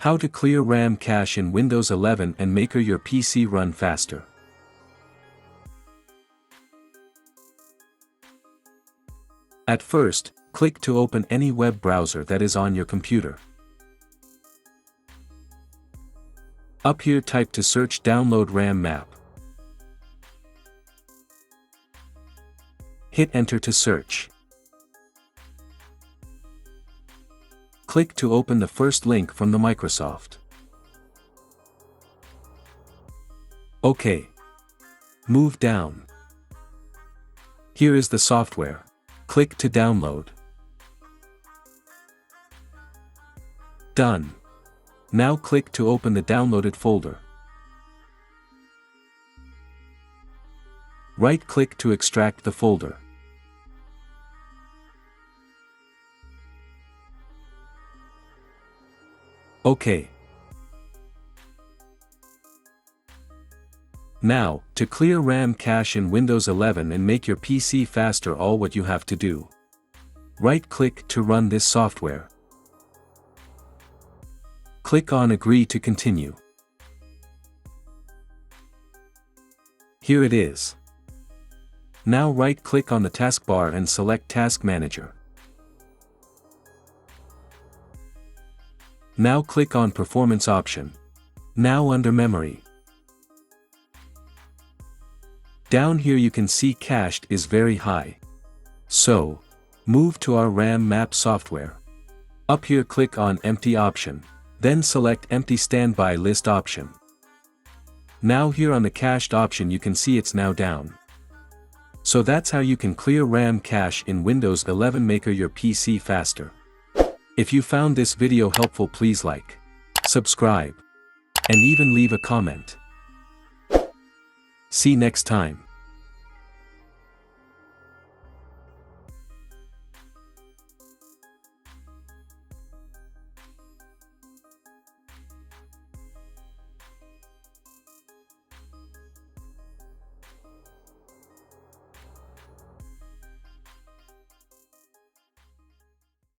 How to clear RAM cache in Windows 11 and make your PC run faster. At first, click to open any web browser that is on your computer. Up here type to search download RAM map. Hit enter to search. Click to open the first link from the Microsoft. OK. Move down. Here is the software. Click to download. Done. Now click to open the downloaded folder. Right-click to extract the folder. OK. Now, to clear RAM cache in Windows 11 and make your PC faster, all what you have to do. Right-click to run this software. Click on Agree to continue. Here it is. Now right-click on the taskbar and select Task Manager. Now click on Performance option. Now under Memory. Down here you can see cached is very high. So, move to our RAM map software. Up here click on Empty option. Then select Empty Standby List option. Now here on the cached option you can see it's now down. So that's how you can clear RAM cache in Windows 11, make your PC faster. If you found this video helpful, please like, subscribe, and even leave a comment. See next time.